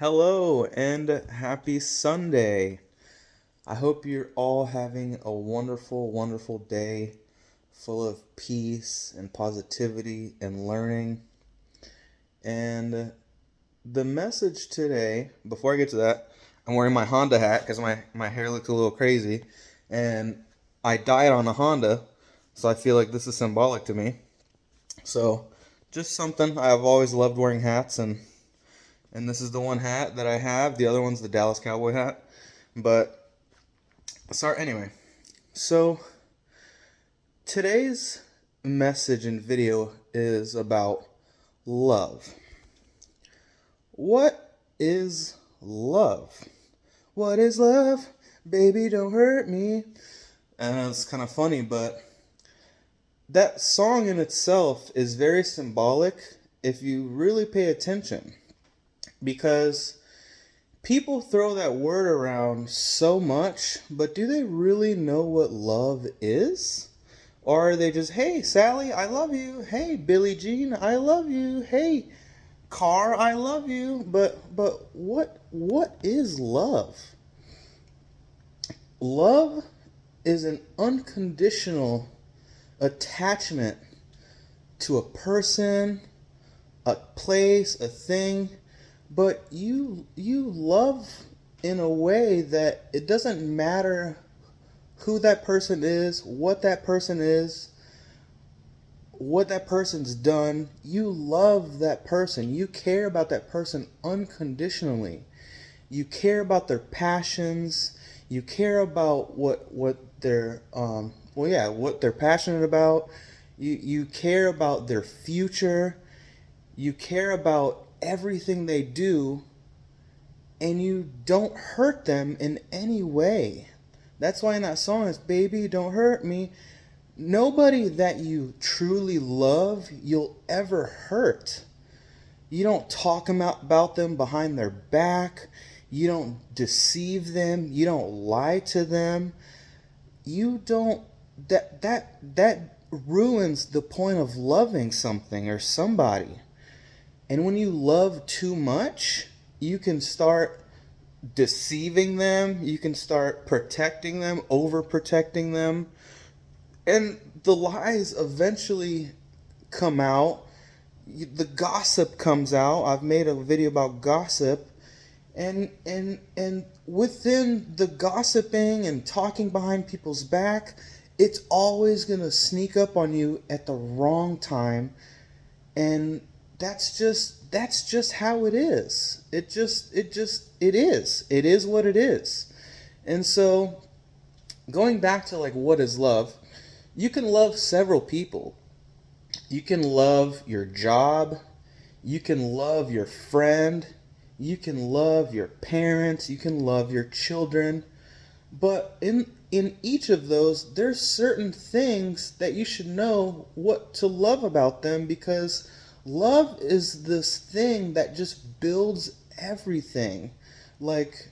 Hello and happy Sunday. I hope you're all having a wonderful, wonderful day full of peace and positivity and learning. And the message today, before I get to that, I'm wearing my Honda hat because my hair looks a little crazy. And I died on a Honda, so I feel like this is symbolic to me. So, just something. I've always loved wearing hats, and this is the one hat that I have. The other one's the Dallas Cowboy hat. But sorry, anyway. So today's message and video is about love. What is love? What is love? Baby, don't hurt me. And it's kind of funny, but that song in itself is very symbolic if you really pay attention. Because people throw that word around so much, but do they really know what love is? Or are they just, hey, Sally, I love you. Hey, Billie Jean, I love you. Hey, car, I love you. But what is love? Love is an unconditional attachment to a person, a place, a thing, but you love in a way that it doesn't matter who that person is, what that person's done. You love that person. You care about that person unconditionally. You care about their passions. You care about what they're what they're passionate about. You care about their future. You care about everything they do, and you don't hurt them in any way. That's why in that song it's baby don't hurt me. Nobody that you truly love you'll ever hurt. You don't talk about them behind their back. You don't deceive them. You don't lie to them. You don't that ruins the point of loving something or somebody. And when you love too much, you can start deceiving them, you can start protecting them, overprotecting them, and the lies eventually come out. The gossip comes out. I've made a video about gossip, and within the gossiping and talking behind people's back, it's always going to sneak up on you at the wrong time, and that's just how it is. It is what it is. And so going back to like what is love, you can love several people. You can love your job, you can love your friend, you can love your parents, you can love your children. But in each of those, there's certain things that you should know what to love about them, because love is this thing that just builds everything. Like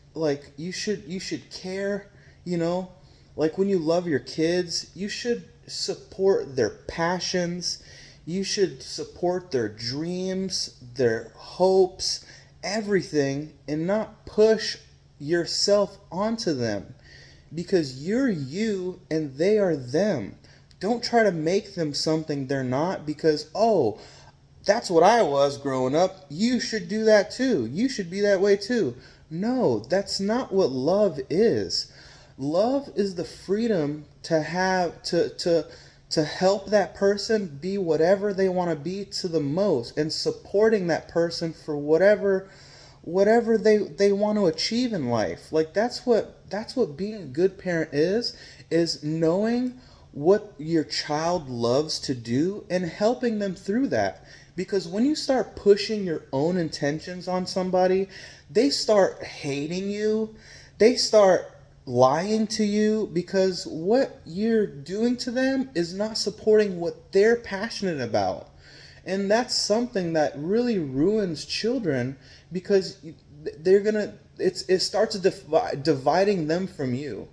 you should care, you know? Like when you love your kids, you should support their passions. You should support their dreams, their hopes, everything, and not push yourself onto them, because you're you and they are them. Don't try to make them something they're not because, oh, that's what I was growing up. You should do that too. You should be that way too. No, that's not what love is. Love is the freedom to have to help that person be whatever they want to be to the most, and supporting that person for whatever they want to achieve in life. Like that's what being a good parent is knowing what your child loves to do and helping them through that. Because when you start pushing your own intentions on somebody, they start hating you. They start lying to you because what you're doing to them is not supporting what they're passionate about. And that's something that really ruins children, because they're gonna it starts dividing them from you.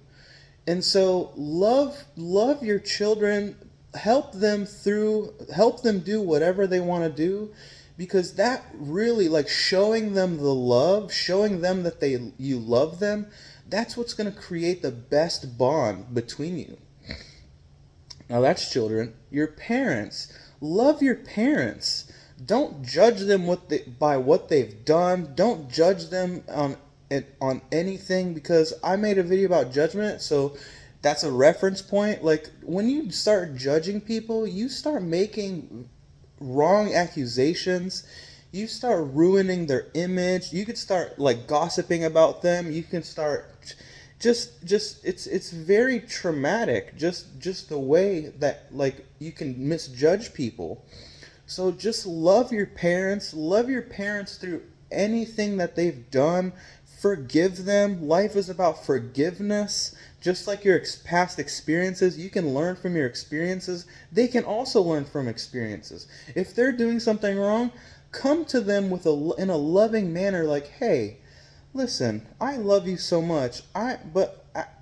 And so love your children, help them do whatever they want to do, because that really, like, showing them the love, showing them that you love them, that's what's going to create the best bond between you. Now that's children. Your parents, love your parents. Don't judge them by what they've done. Don't judge them on anything, because I made a video about judgment, so that's a reference point. Like, when you start judging people, you start making wrong accusations. You start ruining their image. You could start, like, gossiping about them. You can start just it's very traumatic, just the way that, like, you can misjudge people. So just love your parents. Love your parents through anything that they've done. Forgive them. Life is about forgiveness. Just like your past experiences, you can learn from your experiences. They can also learn from experiences. If they're doing something wrong, come to them in a loving manner, like, hey, listen, I love you so much. I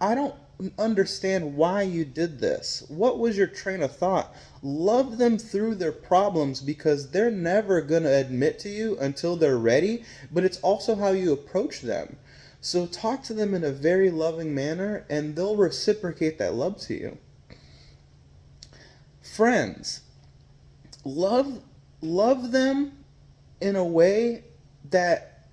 don't understand why you did this. What was your train of thought? Love them through their problems, because they're never going to admit to you until they're ready, but it's also how you approach them. So talk to them in a very loving manner, and they'll reciprocate that love to you. Friends, love them in a way that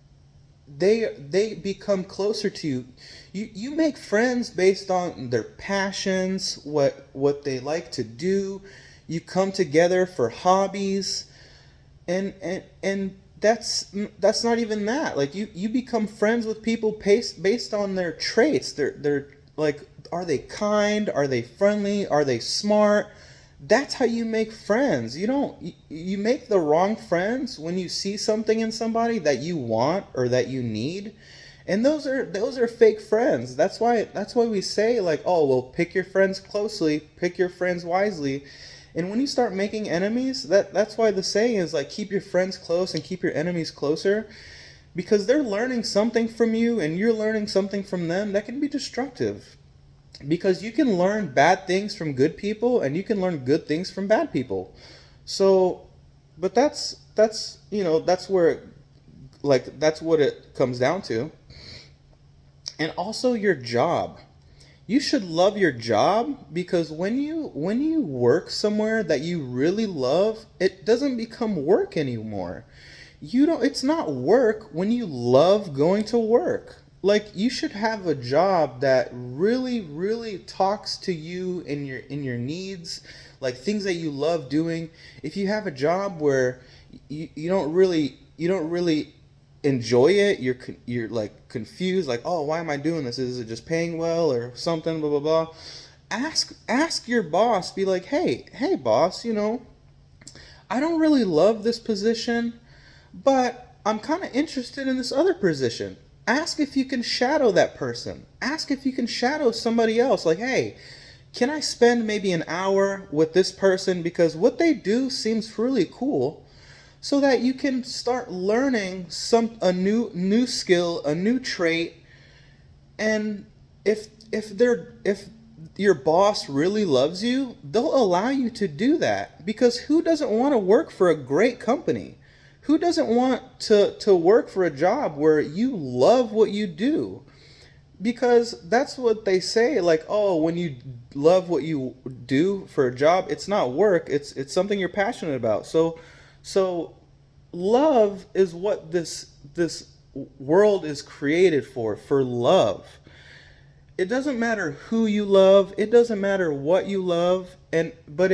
they become closer to you. You make friends based on their passions, what they like to do. You come together for hobbies, and that's not even that. Like, you become friends with people based on their traits. They're like, are they kind? Are they friendly? Are they smart? That's how you make friends. You make the wrong friends when you see something in somebody that you want or that you need. And those are fake friends. That's why we say, like, oh, well, pick your friends closely, pick your friends wisely. And when you start making enemies, that's why the saying is, like, keep your friends close and keep your enemies closer, because they're learning something from you and you're learning something from them that can be destructive. Because you can learn bad things from good people and you can learn good things from bad people. So, but that's that's where that's what it comes down to. And also your job. You should love your job, because when you work somewhere that you really love, it doesn't become work anymore. It's not work when you love going to work. Like, you should have a job that really, really talks to you in your needs, like things that you love doing. If you have a job where you don't really enjoy it, you're like confused, like, oh, why am I doing this? Is it just paying well or something? Blah blah blah. Ask your boss. Be like, hey boss, I don't really love this position, but I'm kind of interested in this other position. Ask if you can shadow that person. Ask if you can shadow somebody else. Like, hey, can I spend maybe an hour with this person, because what they do seems really cool, so that you can start learning a new skill, a new trait. And if your boss really loves you, they'll allow you to do that, because who doesn't want to work for a great company? Who doesn't want to work for a job where you love what you do? Because that's what they say, like, oh, when you love what you do for a job, it's not work, it's something you're passionate about. So love is what this world is created for love. It doesn't matter who you love, it doesn't matter what you love, but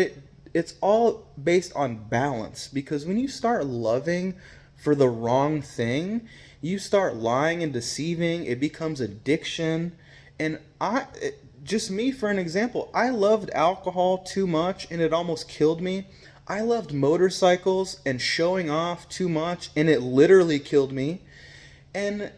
it's all based on balance. Because when you start loving for the wrong thing, you start lying and deceiving, it becomes addiction. And just me, for an example, I loved alcohol too much and it almost killed me. I loved motorcycles and showing off too much and it literally killed me. And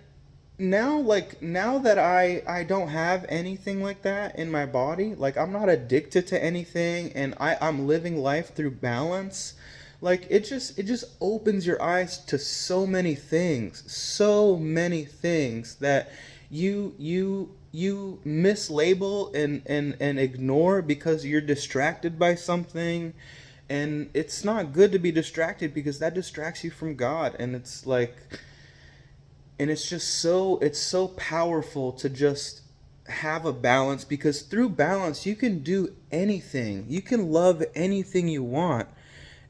now that I don't have anything like that in my body, like, I'm not addicted to anything, and I'm living life through balance. Like, it just opens your eyes to so many things that you mislabel and ignore because you're distracted by something. And it's not good to be distracted because that distracts you from God. And it's like, and it's just so, it's so powerful to just have a balance, because through balance you can do anything. You can love anything you want.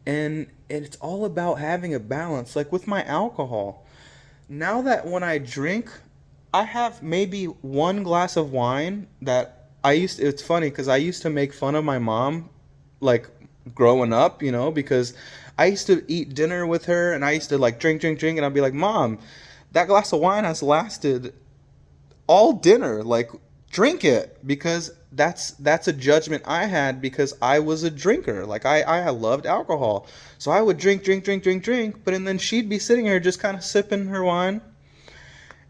And it's all about having a balance. Like with my alcohol, now that when I drink, I have maybe one glass of wine that it's funny because I used to make fun of my mom, like growing up, because I used to eat dinner with her and I used to like drink, drink, drink, and I'd be like, Mom, that glass of wine has lasted all dinner. Like, drink it, because that's a judgment I had because I was a drinker. Like I loved alcohol. So I would drink, drink, drink, drink, drink, but and then she'd be sitting here just kind of sipping her wine.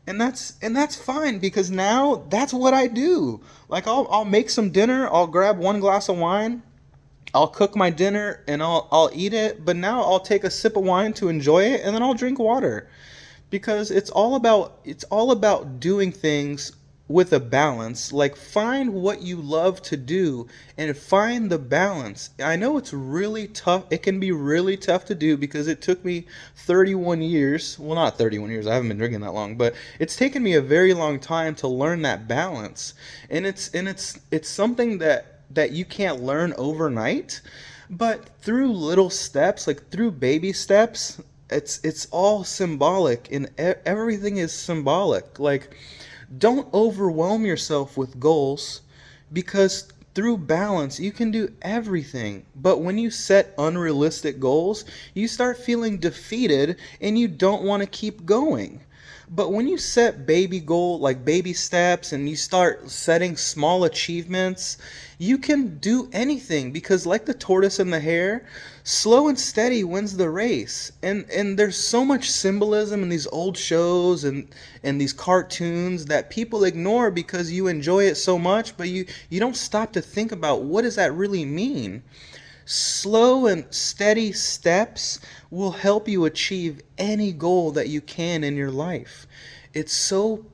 And that's fine, because now that's what I do. Like I'll make some dinner, I'll grab one glass of wine, I'll cook my dinner and I'll eat it, but now I'll take a sip of wine to enjoy it, and then I'll drink water, because it's all about doing things with a balance. Like, find what you love to do and find the balance. I know it's really tough. It can be really tough to do because it took me 31 years. Well, not 31 years. I haven't been drinking that long, but it's taken me a very long time to learn that balance. And it's something that you can't learn overnight, but through little steps, like through baby steps. It's all symbolic, and everything is symbolic. Like, don't overwhelm yourself with goals, because through balance you can do everything. But when you set unrealistic goals, you start feeling defeated and you don't want to keep going. But when you set baby steps, and you start setting small achievements, you can do anything, because like the tortoise and the hare, slow and steady wins the race. And there's so much symbolism in these old shows and these cartoons that people ignore because you enjoy it so much, but you don't stop to think about, what does that really mean? Slow and steady steps will help you achieve any goal that you can in your life. It's so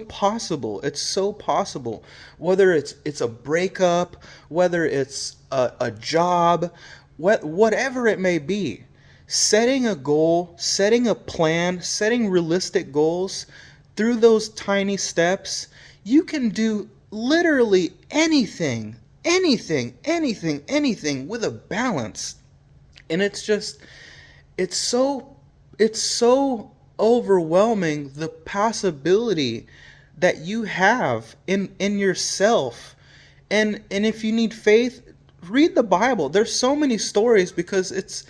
possible. It's so possible. Whether it's a breakup, whether it's a job, whatever it may be. Setting a goal, setting a plan, setting realistic goals, through those tiny steps, you can do literally anything, anything with a balance. And it's so overwhelming, the possibility that you have in yourself. And if you need faith, read the Bible. There's so many stories, because it's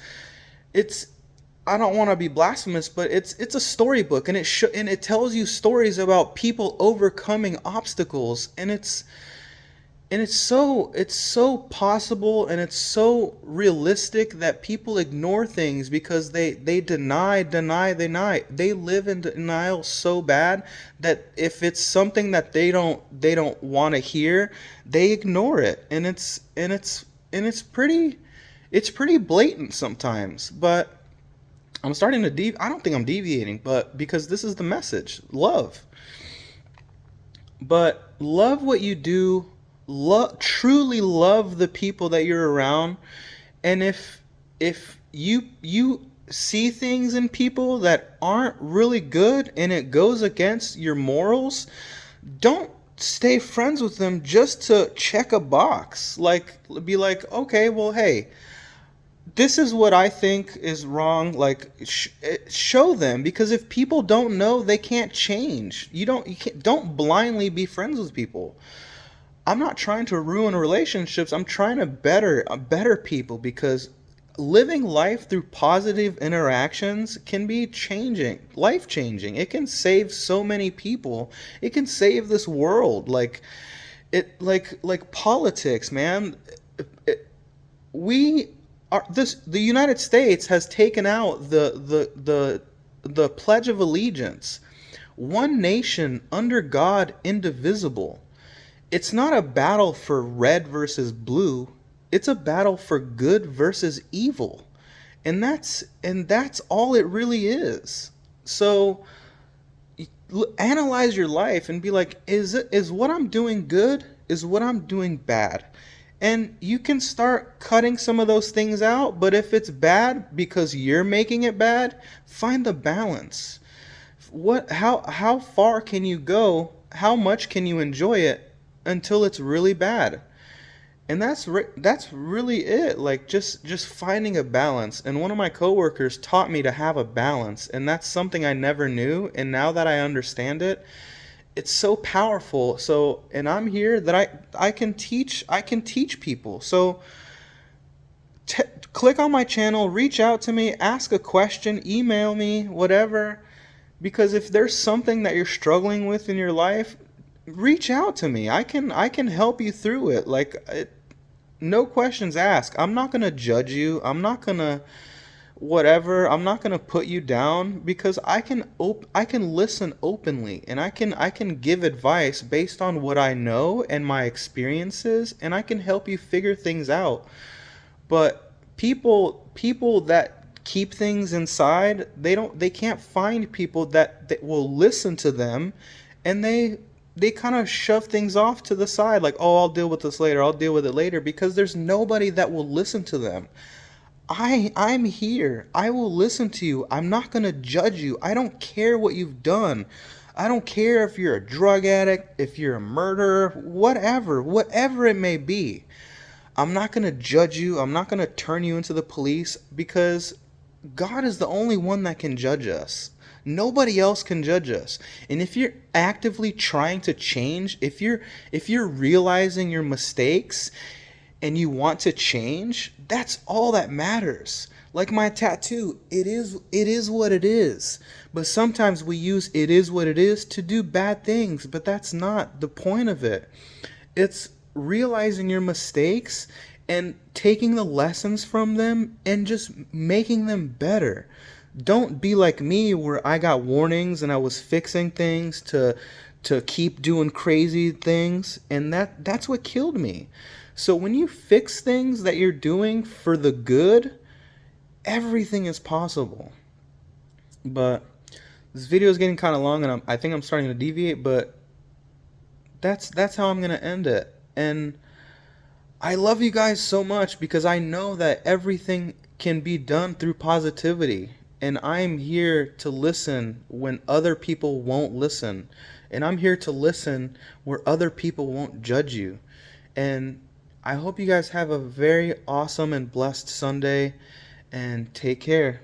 I don't want to be blasphemous, but it's a storybook, and it tells you stories about people overcoming obstacles. And it's so possible, and it's so realistic that people ignore things because they deny. They live in denial so bad that if it's something that they don't want to hear, they ignore it. And it's pretty blatant sometimes. But I'm starting to I don't think I'm deviating, but because this is the message, love. But love what you do. Truly love the people that you're around. And if you see things in people that aren't really good, and it goes against your morals, don't stay friends with them just to check a box. Like, be like, okay, well, hey, this is what I think is wrong. Like, show them, because if people don't know, they can't change. Don't blindly be friends with people. I'm not trying to ruin relationships. I'm trying to better people, because living life through positive interactions can be life changing. It can save so many people. It can save this world. Like politics, man. The United States has taken out the Pledge of Allegiance. One nation under God, indivisible. It's not a battle for red versus blue. It's a battle for good versus evil. And that's all it really is. So analyze your life and be like, is what I'm doing good? Is what I'm doing bad? And you can start cutting some of those things out, but if it's bad because you're making it bad, find the balance. How far can you go? How much can you enjoy it until it's really bad? And that's really it. Like just finding a balance. And one of my coworkers taught me to have a balance, and that's something I never knew, and now that I understand it, it's so powerful. So, and I'm here that I can teach people. So, click on my channel, reach out to me, ask a question, email me, whatever. Because if there's something that you're struggling with in your life, reach out to me. I can help you through it. No questions asked. I'm not going to judge you. I'm not going to whatever. I'm not going to put you down because I can listen openly, and I can give advice based on what I know and my experiences, and I can help you figure things out. But people that keep things inside, they can't find people that will listen to them, and they kind of shove things off to the side, like, oh, I'll deal with this later, I'll deal with it later, because there's nobody that will listen to them. I'm here. I will listen to you. I'm not going to judge you. I don't care what you've done. I don't care if you're a drug addict, if you're a murderer, whatever it may be. I'm not going to judge you. I'm not going to turn you into the police, because God is the only one that can judge us. Nobody else can judge us. And if you're actively trying to change, if you're realizing your mistakes and you want to change, that's all that matters. Like my tattoo, it is what it is. But sometimes we use it is what it is to do bad things, but that's not the point of it. It's realizing your mistakes and taking the lessons from them and just making them better. Don't be like me, where I got warnings and I was fixing things to keep doing crazy things, and that's what killed me. So when you fix things that you're doing for the good, everything is possible. But this video is getting kind of long, and I think I'm starting to deviate, but that's how I'm going to end it. And I love you guys so much because I know that everything can be done through positivity. And I'm here to listen when other people won't listen. And I'm here to listen where other people won't judge you. And I hope you guys have a very awesome and blessed Sunday. And take care.